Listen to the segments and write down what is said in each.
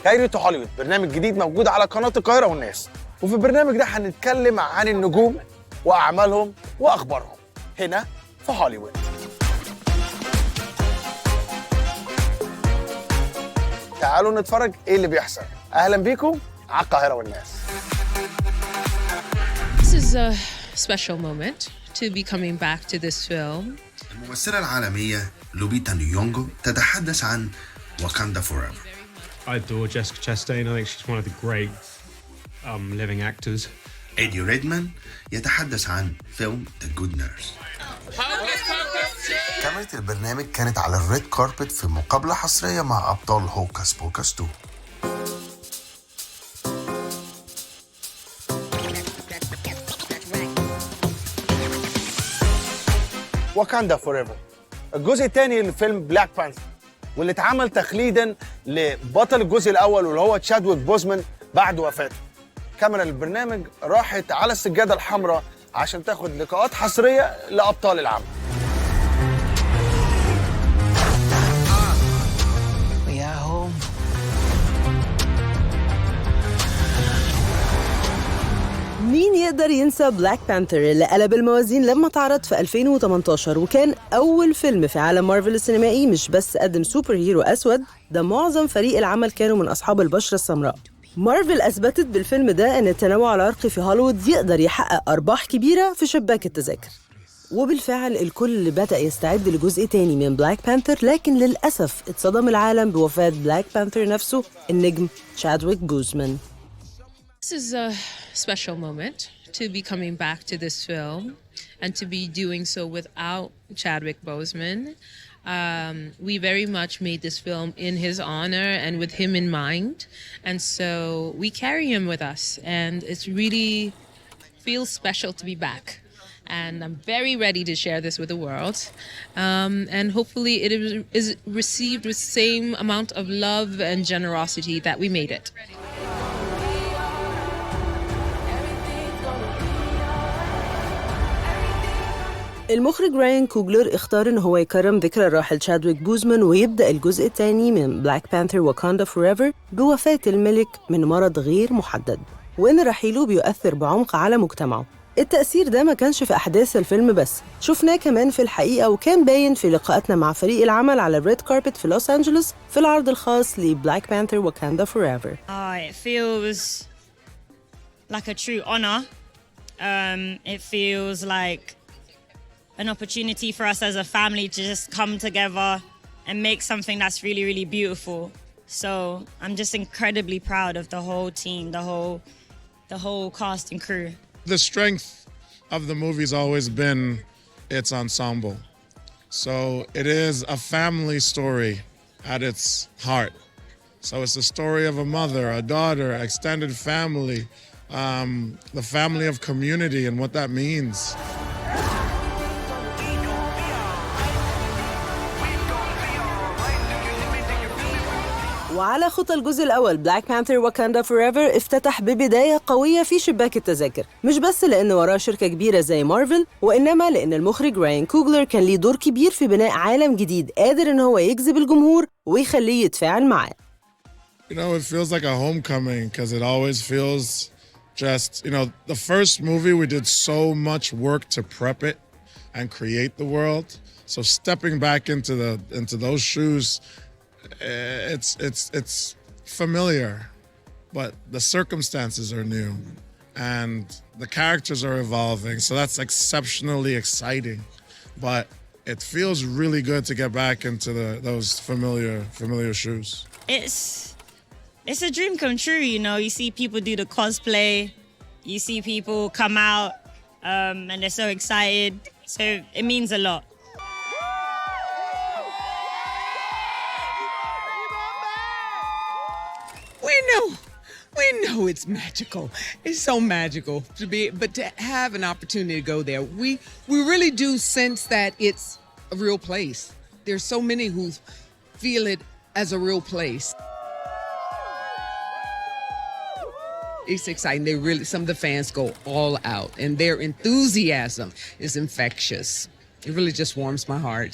كايرو تو هوليوود، برنامج جديد موجود على قناة القاهرة والناس. وفي البرنامج ده هنتكلم عن النجوم وأعمالهم وأخبارهم هنا في هوليوود. تعالوا نتفرج إيه اللي بيحصل. أهلا بيكم على القاهرة والناس. This is a special moment to be coming back to this film. الممثلة العالمية لوبيتا نيونغو تتحدث عن wakanda forever. I adore Jessica Chastain. I think she's one of the great living actors. ايدي ريدمان يتحدث عن فيلم The Good Nurse. كاميرا البرنامج كانت على الريد كاربت في مقابلة حصرية مع أبطال هوكس بوكس 2. wakanda forever، الجزء الثاني لفيلم بلاك بانثر، واللي اتعمل تخليدا لبطل الجزء الاول واللي هو تشادويك بوزمان بعد وفاته. كاميرا البرنامج راحت على السجاده الحمراء عشان تاخد لقاءات حصريه لابطال العمل. مين يقدر ينسى بلاك بانثر اللي قلب الموازين لما اتعرض في 2018 وكان أول فيلم في عالم مارفل السينمائي مش بس قدم سوبر هيرو أسود، ده معظم فريق العمل كانوا من أصحاب البشرة السمراء. مارفل أثبتت بالفيلم ده أن التنوع العرقي في هوليوود يقدر يحقق أرباح كبيرة في شباك التذاكر. وبالفعل الكل بدأ يستعد لجزء تاني من بلاك بانثر، لكن للأسف اتصدم العالم بوفاة بلاك بانثر نفسه النجم تشادويك بوزمان. This is a special moment to be coming back to this film and to be doing so without Chadwick Boseman. We very much made this film in his honor and with him in mind. And so we carry him with us, and it really feels special to be back. And I'm very ready to share this with the world. And hopefully it is received with the same amount of love and generosity that we made it. المخرج راين كوغلر اختار ان هو يكرم ذكرى الراحل تشادويك بوزمان ويبدأ الجزء الثاني من بلاك بانثر واكاندا فوريفر بوفاة الملك من مرض غير محدد، وان رحيله بيؤثر بعمق على مجتمعه. التأثير ده ما كانش في أحداث الفيلم بس، شفناه كمان في الحقيقة وكان باين في لقاءاتنا مع فريق العمل على الريد كاربت في لوس أنجلوس في العرض الخاص لبلاك بانثر واكاندا فوريفر. It feels like a true honor. It feels like an opportunity for us as a family to just come together and make something that's really, really beautiful. So I'm just incredibly proud of the whole team, the whole cast and crew. The strength of the movie's always been its ensemble. So it is a family story at its heart. So it's the story of a mother, a daughter, extended family, the family of community and what that means. وعلى خطى الجزء الأول بلاك بانثر واكاندا فوريفر افتتح ببداية قوية في شباك التذاكر، مش بس لأن وراه شركة كبيرة زي مارفل، وإنما لأن المخرج راين كوغلر كان ليه دور كبير في بناء عالم جديد قادر إن هو يجذب الجمهور ويخليه يتفاعل معاه. You know, it feels like a homecoming because it always feels just, you know, the first movie we did so much work to prep it and create the world. So stepping back into those shoes, it's familiar, but the circumstances are new and the characters are evolving. So that's exceptionally exciting, but it feels really good to get back into those familiar shoes. It's a dream come true, you know. You see people do the cosplay, you see people come out, and they're so excited. So it means a lot. We know it's magical. It's so magical but to have an opportunity to go there. We really do sense that it's a real place. There's so many who feel it as a real place. It's exciting. Some of the fans go all out, and their enthusiasm is infectious. It really just warms my heart.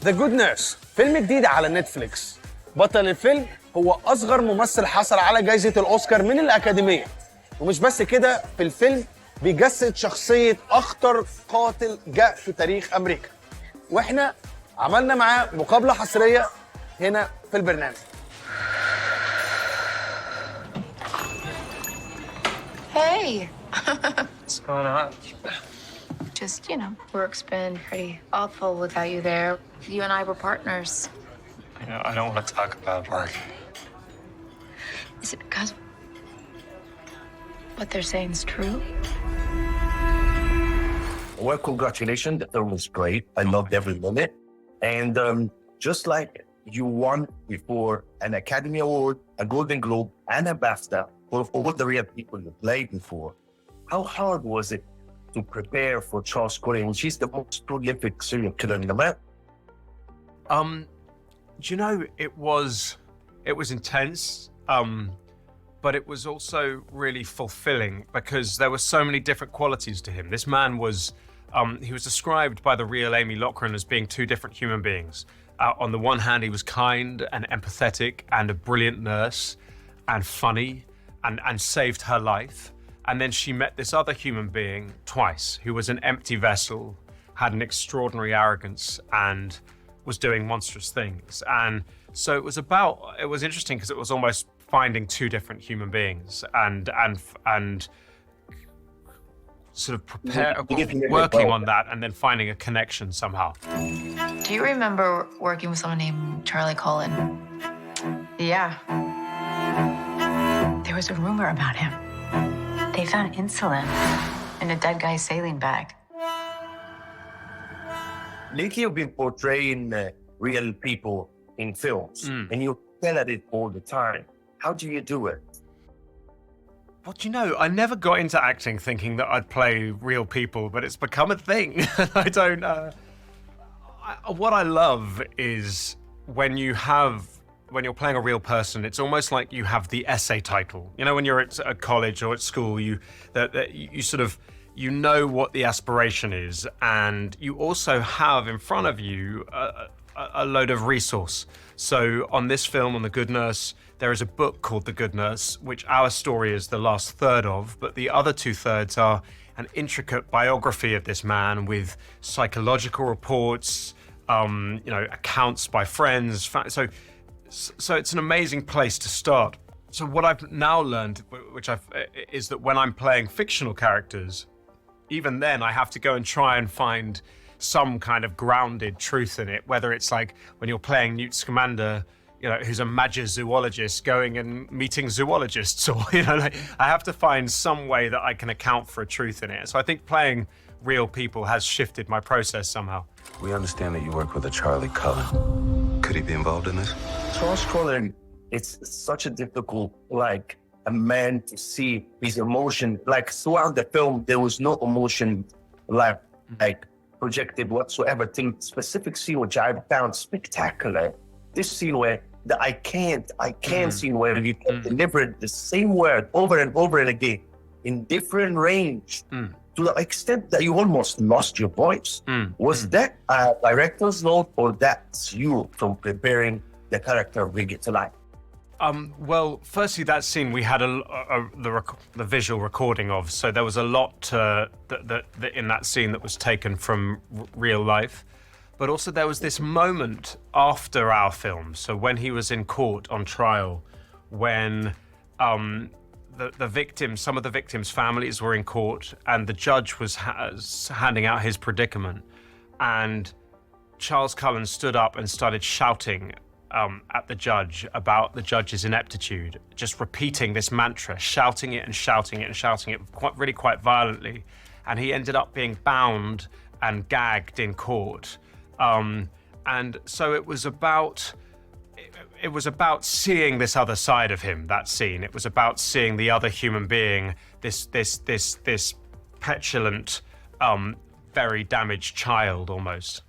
The Good Nurse فيلم جديد على نتفليكس. بطل الفيلم هو أصغر ممثل حصل على جائزة الأوسكار من الأكاديمية. ومش بس كده، في الفيلم بيجسد شخصية أخطر قاتل جاء في تاريخ أمريكا. وإحنا عملنا معاه مقابلة حصرية هنا في البرنامج. Hey. What's going on? Just, work's been pretty awful without you there. You and I were partners. I don't want to talk about work. Is it because what they're saying is true? Well, congratulations. The film was great. I loved every minute. And just like you won before an Academy Award, a Golden Globe, and a BAFTA for all the real people you played before, how hard was it to prepare for Charles Corey, which is the most prolific serial killer in the world? It was intense, but it was also really fulfilling because there were so many different qualities to him. This man was, he was described by the real Amy Lochran as being two different human beings. On the one hand, he was kind and empathetic and a brilliant nurse and funny and saved her life. And then she met this other human being twice who was an empty vessel, had an extraordinary arrogance and was doing monstrous things. And so it was interesting because it was almost finding two different human beings and sort of working on that and then finding a connection somehow. Do you remember working with someone named Charlie Cullen? Yeah. There was a rumor about him. They found insulin in a dead guy's saline bag. Lately, you've been portraying real people in films, and you tell at it all the time. How do you do it? Well, I never got into acting thinking that I'd play real people, but it's become a thing. What I love is when you're playing a real person, it's almost like you have the essay title. When you're at college or at school, you sort of, what the aspiration is, and you also have in front of you a load of resource. So on this film, on The Good Nurse, there is a book called The Good Nurse, which our story is the last third of, but the other 2/3 are an intricate biography of this man with psychological reports, accounts by friends. So it's an amazing place to start. So what I've now learned, is that when I'm playing fictional characters, even then I have to go and try and find some kind of grounded truth in it, whether it's like when you're playing Newt Scamander, who's a major zoologist going and meeting zoologists, or, I have to find some way that I can account for a truth in it. So I think playing real people has shifted my process somehow. We understand that you work with a Charlie Cullen. Could he be involved in this? Charles Cullen, it's such a difficult, a man to see his emotion. Throughout the film, there was no emotion, projected whatsoever. Till specific scene which I found spectacular. This scene where I can't scene where you delivered the same word over and over and again in different range to the extent that you almost lost your voice. Was that a director's note, or that's you from preparing the character bring it to life? Well, firstly, that scene we had the visual recording of, so there was a lot that in that scene that was taken from real life. But also there was this moment after our film, so when he was in court on trial, when some of the victims' families were in court, and the judge was handing out his predicament, and Charles Cullen stood up and started shouting at the judge about the judge's ineptitude, just repeating this mantra, shouting it and shouting it and shouting it quite violently, and he ended up being bound and gagged in court. And so it was about seeing this other side of him, that scene. It was about seeing the other human being, this petulant, very damaged child almost.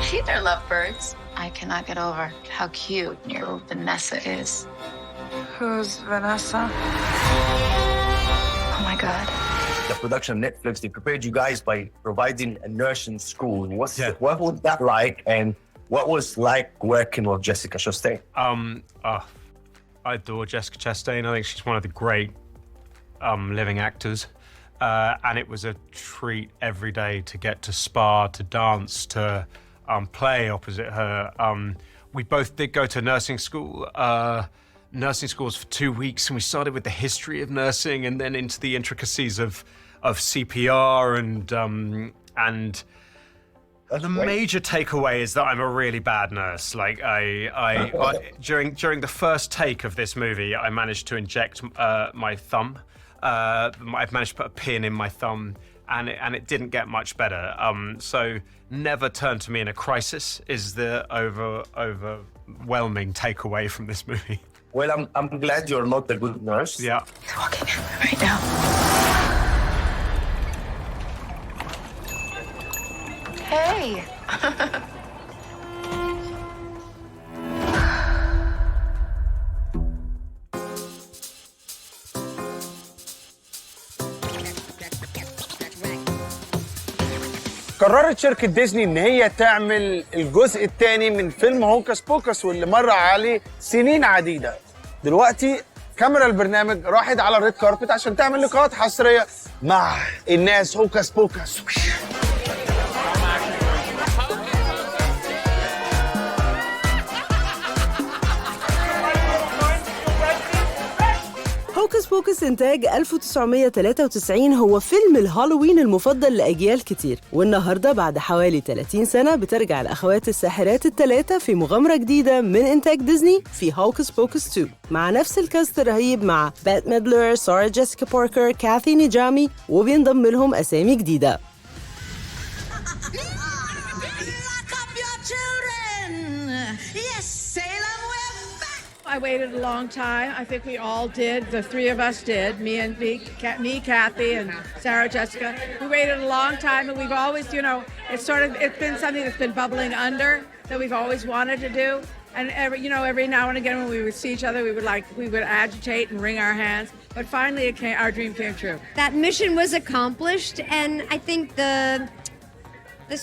Hey there, lovebirds. I cannot get over how cute your Vanessa is. Who's Vanessa? Oh my God. the production of Netflix, they prepared you guys by providing a nursing school. What was that like, and what was like working with Jessica Chastain? I adore Jessica Chastain. I think she's one of the great living actors. And it was a treat every day to get to spar, to dance, to play opposite her. We both did go to nursing school, nursing schools for 2 weeks, and we started with the history of nursing and then into the intricacies of CPR and the major takeaway is that I'm a really bad nurse. Like during the first take of this movie, I managed to inject my thumb. I've managed to put a pin in my thumb, and it didn't get much better. So never turn to me in a crisis is the overwhelming takeaway from this movie. Well, I'm glad you're not a good nurse. Yeah. He's walking in right now. Hey. قررت شركة ديزني إن هي تعمل الجزء الثاني من فيلم هوكس بوكس واللي مر عليه سنين عديدة. دلوقتي كاميرا البرنامج راحت على الريد كاربت عشان تعمل لقاءات حصرية مع الناس هوكس بوكس. هوكس بوكس إنتاج 1993 هو فيلم الهالوين المفضل لأجيال كتير، والنهاردة بعد حوالي 30 سنة بترجع الأخوات الساحرات الثلاثة في مغامرة جديدة من إنتاج ديزني في هوكس بوكس 2 مع نفس الكاست الرهيب مع بات ميدلر، سارة جيسيكا باركر، كاثي نجامي، وبينضم لهم أسامي جديدة. I waited a long time. I think we all did. The three of us did. Me, Kathy, and Sarah Jessica. We waited a long time, and we've always, it's been something that's been bubbling under that we've always wanted to do. And every now and again when we would see each other, we would agitate and wring our hands. But finally, our dream came true. That mission was accomplished, and I think the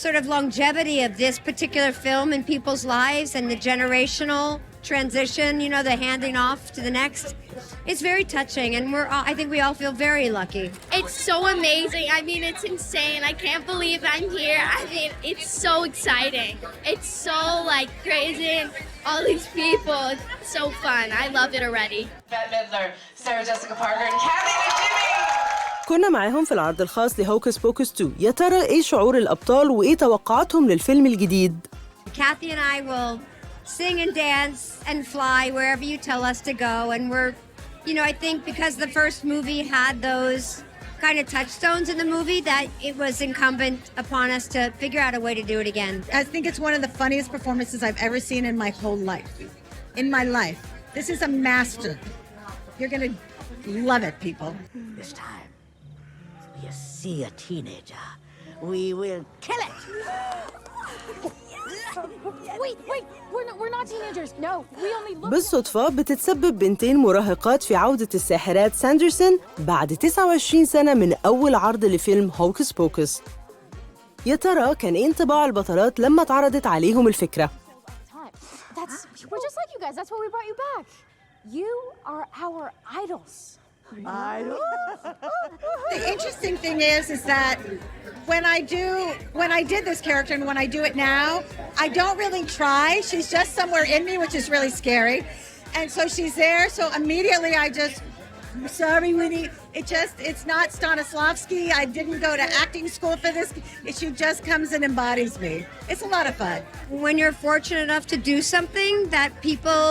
sort of longevity of this particular film in people's lives and the generational transition, the handing off to the next, it's very touching, and I think we all feel very lucky. It's so amazing. I mean, it's insane. I can't believe I'm here. I mean, it's so exciting. It's so crazy, and all these people. It's so fun. I love it already. Bette Midler, Sarah Jessica Parker, and Kathy Najimy. كنا معاهم في العرض الخاص لهوكس بوكس 2. يا ترى ايه شعور الأبطال وايه توقعاتهم للفيلم الجديد؟ Kathy and I will sing and dance and fly wherever you tell us to go, and we're, I think because the first movie had those kind of touchstones in the movie that it was incumbent upon us to figure out a way to do it again. I think it's one of the funniest performances I've ever seen in my whole life. In my life. This is a master. You're gonna love it, people. This time, you see a teenager, we will kill it. Wait, we're not teenagers. No, we only look. بالصدفة بتتسبب بنتين مراهقات في عودة الساحرات ساندرسون بعد 29 سنة من أول عرض لفيلم هوكس بوكس. يا ترى كان إيه انطباع البطلات لما اتعرضت عليهم الفكرة؟ We're just like you guys. That's why we brought you back. You are our idols. The interesting thing is that when I did this character and when I do it now, I don't really try. She's just somewhere in me, which is really scary. And so she's there. So immediately sorry, Winnie. It's not Stanislavski. I didn't go to acting school for this. She just comes and embodies me. It's a lot of fun. When you're fortunate enough to do something that people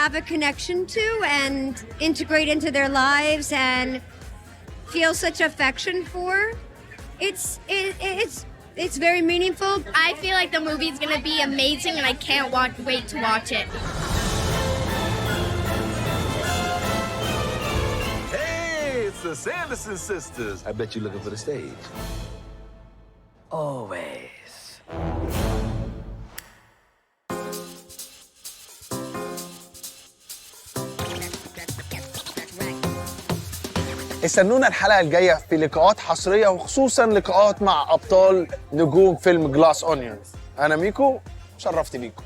have a connection to and integrate into their lives and feel such affection for, it's very meaningful. I feel like the movie's gonna be amazing, and I can't wait to watch it. Hey, it's the Sanderson sisters. I bet you're looking for the stage. Always. استنونا الحلقة الجاية في لقاءات حصرية، وخصوصا لقاءات مع أبطال نجوم فيلم جلاس أونيون. أنا ميكو، شرفت بيكم.